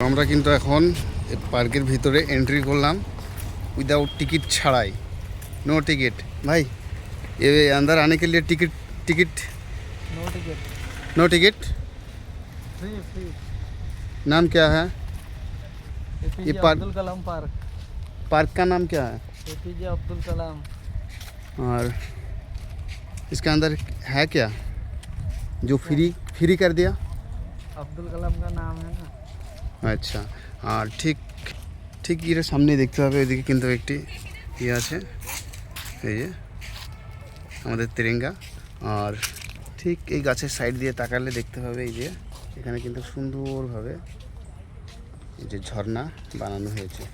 আমরা কিন্তু এখন পার্কের ভিতরে এন্ট্রি করলাম উইদাউট टिकट छड़ाई। नो टिकट भाई, ये अंदर आने के लिए ticket ticket no ticket. No ticket. Free free. नाम क्या है? APJ park- Abdul Kalam park. Park का नाम क्या है? एपीजे अब्दुल कलाम। और इसके अंदर है क्या जो फ्री फ्री कर दिया? अब्दुल कलाम का नाम है ना। আচ্ছা, আর ঠিক ঠিক এর সামনে দেখতে হবে, এদিকে কিন্তু একটি ইয়ে আছে, এই যে আমাদের তিরঙ্গা। আর ঠিক এই গাছের সাইড দিয়ে তাকালে দেখতে হবে এই যে এখানে কিন্তু সুন্দরভাবে এই যে ঝর্ণা বানানো হয়েছে।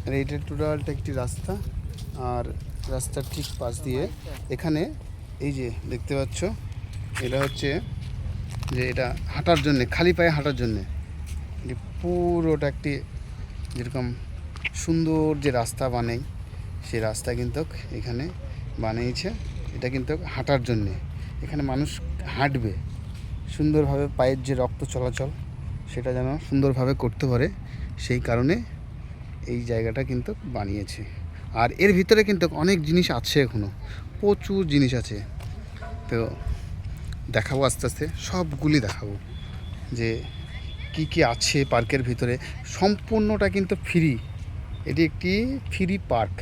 আর এইটা টোটালটা একটি রাস্তা, আর রাস্তার ঠিক পাশ দিয়ে এখানে এই যে দেখতে পাচ্ছ, এটা হচ্ছে যে এটা হাঁটার জন্যে, খালি পায়ে হাঁটার জন্যে পুরোটা একটি যেরকম সুন্দর যে রাস্তা বানাই সেই রাস্তা কিন্তু এখানে বানিয়েছে। এটা কিন্তু হাঁটার জন্যে, এখানে মানুষ হাঁটবে সুন্দরভাবে, পায়ের যে রক্ত চলাচল সেটা যেন সুন্দরভাবে করতে পারে, সেই কারণে এই জায়গাটা কিন্তু বানিয়েছে। আর এর ভিতরে কিন্তু অনেক জিনিস আছে, এখনও প্রচুর জিনিস আছে। তো দেখাবো আস্তে আস্তে, সবগুলি দেখাবো যে কি কি আছে পার্কের ভিতরে। সম্পূর্ণটা কিন্তু ফ্রি, এটি একটি ফ্রি পার্ক।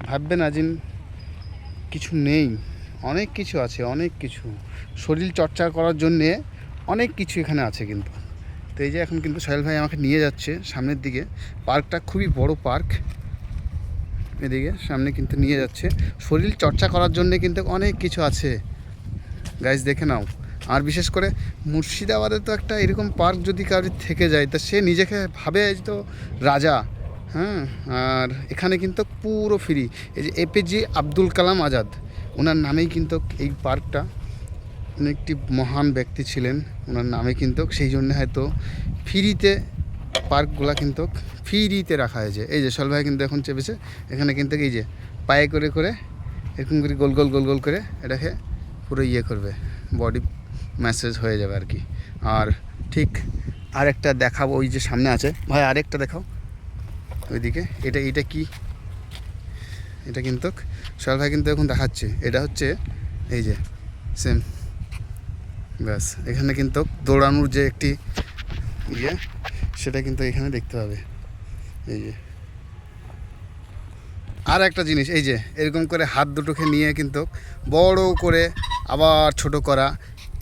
ভাববে না যে কিছু নেই, অনেক কিছু আছে, অনেক কিছু শরীর চর্চা করার জন্যে অনেক কিছু এখানে আছে কিন্তু। তো এই যে এখন কিন্তু সোহেল ভাই আমাকে নিয়ে যাচ্ছে সামনের দিকে। পার্কটা খুবই বড় পার্ক, এদিকে সামনে কিন্তু নিয়ে যাচ্ছে। শরীর চর্চা করার জন্যে কিন্তু অনেক কিছু আছে গাইজ, দেখে নাও। আর বিশেষ করে মুর্শিদাবাদে তো একটা এরকম পার্ক যদি কারোর থেকে যায় তা সে নিজেকে ভাবে তো রাজা। হ্যাঁ, আর এখানে কিন্তু পুরো ফ্রি। এই যে এপিজে আব্দুল কালাম আজাদ, ওনার নামেই কিন্তু এই পার্কটা, উনি একটি মহান ব্যক্তি ছিলেন, ওনার নামে কিন্তু সেই জন্য হয়তো ফ্রিতে পার্কগুলো কিন্তু ফ্রিতে রাখা হয়েছে। এই যে সোহেল ভাই কিন্তু এখন চেপেছে এখানে, কিন্তু এই যে পায়ে করে করে এরকম করে গোল গোল গোল গোল করে এটাকে পুরো ইয়ে করবে, বডি ম্যাসেজ হয়ে যাবে আর কি। আর ঠিক আরেকটা দেখাবো, ওই যে সামনে আছে ভাই, আরেকটা দেখাও ওইদিকে। এটা কি? এটা কিন্তু সোহেল ভাই কিন্তু এখন দেখাচ্ছে, এটা হচ্ছে এই যে সেম ব্যাস। এখানে কিন্তু দৌড়ানোর যে একটি ইয়ে সেটা কিন্তু এখানে দেখতে পাবে। এই যে আর একটা জিনিস, এই যে এরকম করে হাত দুটোকে নিয়ে কিন্তু বড় করে আবার ছোট করা,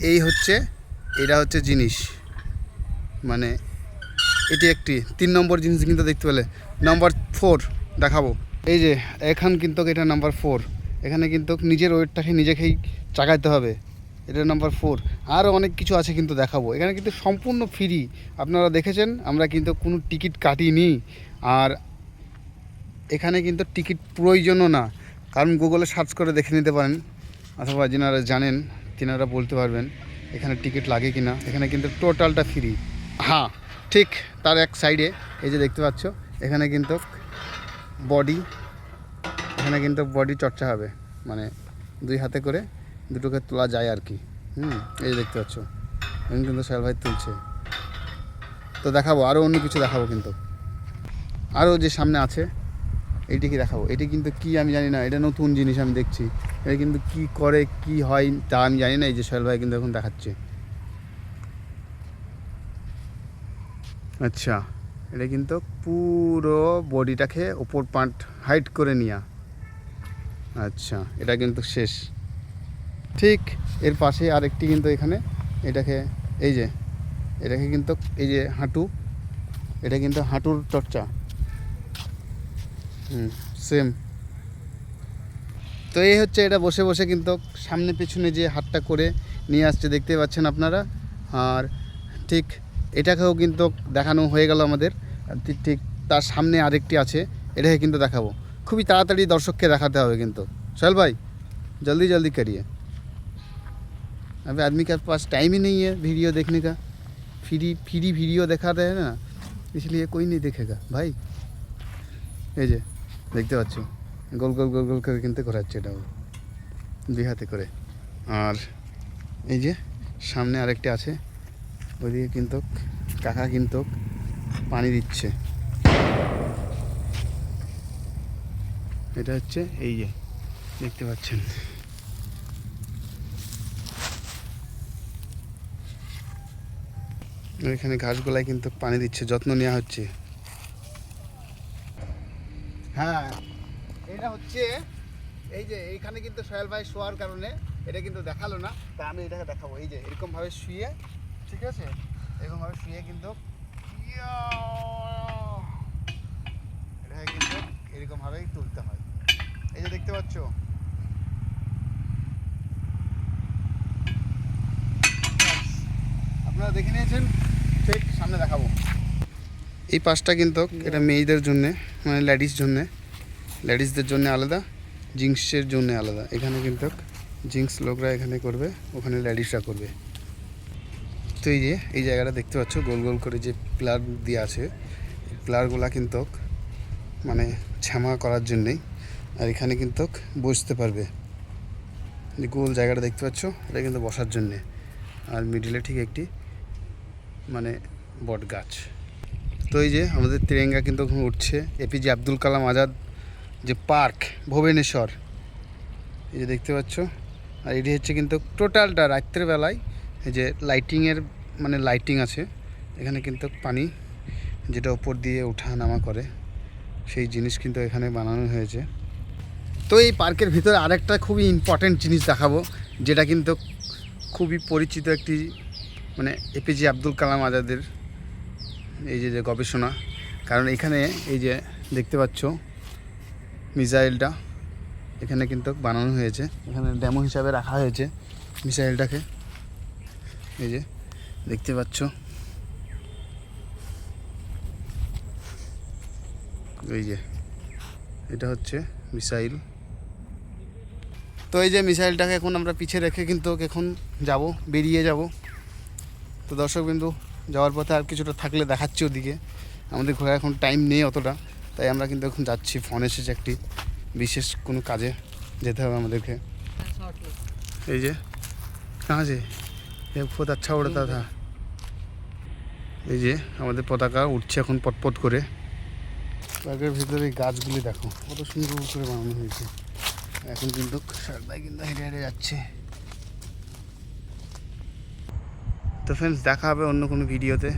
এই হচ্ছে, এটা হচ্ছে জিনিস, মানে এটি একটি 3 নম্বর জিনিস কিন্তু দেখতে পেলে। নাম্বার 4 দেখাবো, এই যে এখন কিন্তু এটা নাম্বার 4। এখানে কিন্তু নিজের ওয়েটটাকে নিজেকেই চাগাইতে হবে, এটা নাম্বার 4। আরও অনেক কিছু আছে কিন্তু দেখাবো। এখানে কিন্তু সম্পূর্ণ ফ্রি, আপনারা দেখেছেন, আমরা কিন্তু কোনো টিকিট কাটিনি। আর এখানে কিন্তু টিকিট প্রয়োজনও না, কারণ গুগলে সার্চ করে দেখে নিতে পারেন, অথবা যিনারা জানেন তিনারা বলতে পারবেন এখানে টিকিট লাগে কি না। এখানে কিন্তু টোটালটা ফ্রি। হ্যাঁ, ঠিক তার এক সাইডে এই যে দেখতে পাচ্ছ, এখানে কিন্তু বডি, এখানে কিন্তু বডি চর্চা হবে, মানে 2 হাতে করে দুটোকে তোলা যায় আর কি। এই যে দেখতে পাচ্ছ, এখন কিন্তু সোহেল ভাই তুলছে। তো দেখাবো আরও অন্য কিছু দেখাবো কিন্তু, আরও যে সামনে আছে এইটিকে দেখাবো। এটি কিন্তু কি আমি জানি না, এটা নতুন জিনিস আমি দেখছি, এটা কিন্তু কি করে কি হয় তা আমি জানি না। এই যে সোহেল ভাই কিন্তু এখন দেখাচ্ছে। আচ্ছা, এটা কিন্তু পুরো বডিটাকে ওপর পার্ট হাইট করে নিয়া। আচ্ছা, এটা কিন্তু শেষ। ঠিক এর পাশে আরেকটি কিন্তু এখানে, এটাকে এই যে এটাকে কিন্তু এই যে হাঁটু, এটা কিন্তু হাঁটুর চর্চা। সেম। তো এই হচ্ছে, এটা বসে বসে কিন্তু সামনে পেছনে যে হাতটা করে নিয়ে আসছে দেখতে পাচ্ছেন আপনারা। আর ঠিক এটাকেও কিন্তু দেখানো হয়ে গেল আমাদের। ঠিক তার সামনে আরেকটি আছে, এটাকে কিন্তু দেখাবো। খুবই তাড়াতাড়ি দর্শককে দেখাতে হবে কিন্তু। সোহেल भाई जल्दी जल्दी करिए, अभी आदमी के पास टाइम ही नहीं है वीडियो देखने का। फ्री वीडियो दिखाते हैं ना, इसलिए कोई नहीं देखेगा भाई। এই যে দেখতে পাচ্ছ গোল গোল গোল গোল করে কিন্তু ঘোরাচ্ছে এটাও 2 হাতে করে। আর এই যে সামনে আরেকটি আছে, ওইদিকে কিন্তু কাকা কিন্তু পানি দিচ্ছে। এটা হচ্ছে এই যে দেখতে পাচ্ছেন, এখানে ঘাসগুলাই কিন্তু পানি দিচ্ছে, যত্ন নেওয়া হচ্ছে। হ্যাঁ, এটা হচ্ছে এই যে এইখানে কিন্তু সোহেল ভাই শোয়ার কারণে এটা কিন্তু দেখালো না, তা আমি এটাকে দেখাবো। এই যে এরকমভাবে শুয়ে, ঠিক আছে, এরকমভাবে শুয়ে কিন্তু এটাকে কিন্তু এরকমভাবেই তুলতে হয়। এই যে দেখতে পাচ্ছ, আপনারা দেখে নিয়েছেন, ঠিক সামনে দেখাবো। এই পাশটা কিন্তু এটা মেয়েদের জন্যে, মানে লেডিসদের জন্য আলাদা, জিন্সের জন্য আলাদা। এখানে কিন্তু জিন্স লোকরা এখানে করবে, ওখানে লেডিসরা করবে। তো এই যে এই জায়গাটা দেখতে পাচ্ছ, গোল গোল করে যে পিলার দিয়ে আছে, এই পিলারগুলা কিন্তু মানে ছামা করার জন্যেই। আর এখানে কিন্তু বসতে পারবে, যে গোল জায়গাটা দেখতে পাচ্ছ, এটা কিন্তু বসার জন্যে। আর মিডিলে ঠিক একটি মানে বট গাছ। তো এই যে আমাদের তিরঙ্গা কিন্তু উঠছে, এপিজে আব্দুল কালাম আজাদ যে পার্ক ভুবনেশ্বর, এই যে দেখতে পাচ্ছ। আর এটি হচ্ছে কিন্তু টোটালটা রাত্রের বেলায় এই যে লাইটিংয়ের মানে লাইটিং আছে এখানে, কিন্তু পানি যেটা উপর দিয়ে ওঠা নামা করে সেই জিনিস কিন্তু এখানে বানানো হয়েছে। তো এই পার্কের ভিতরে আরেকটা খুবই ইম্পর্ট্যান্ট জিনিস দেখাবো, যেটা কিন্তু খুবই পরিচিত একটি মানে এপিজে আব্দুল কালাম আজাদের এই যে গবেষণা। কারণ এখানে এই যে দেখতে পাচ্ছ মিসাইলটা এখানে কিন্তু বানানো হয়েছে, এখানে ডেমো হিসাবে রাখা হয়েছে মিসাইলটাকে। এই যে দেখতে পাচ্ছ, এই যে এটা হচ্ছে মিসাইল। তো এই যে মিসাইলটাকে এখন আমরা পিছিয়ে রেখে কিন্তু এখন বেরিয়ে যাব। তো দর্শক বিন্দু, যাওয়ার পথে আর কিছুটা থাকলে দেখাচ্ছি ওদিকে। আমাদের ঘোরা এখন টাইম নেই অতটা, তাই আমরা কিন্তু এখন যাচ্ছি। ফোন এসেছে একটি, বিশেষ কোনো কাজে যেতে হবে আমাদেরকে। এই যে কাহা যে বহুত আচ্ছা উড়তা থা। এই যে আমাদের পতাকা উঠছে এখন পটপট করে। পার্কের ভিতরে এই গাছগুলি দেখো কত সুন্দর করে বানানো হয়েছে। এখন কিন্তু সবাই কিন্তু হেঁটে হেঁটে যাচ্ছে। তো ফ্রেন্ডস, দেখা হবে অন্য কোনো ভিডিওতে।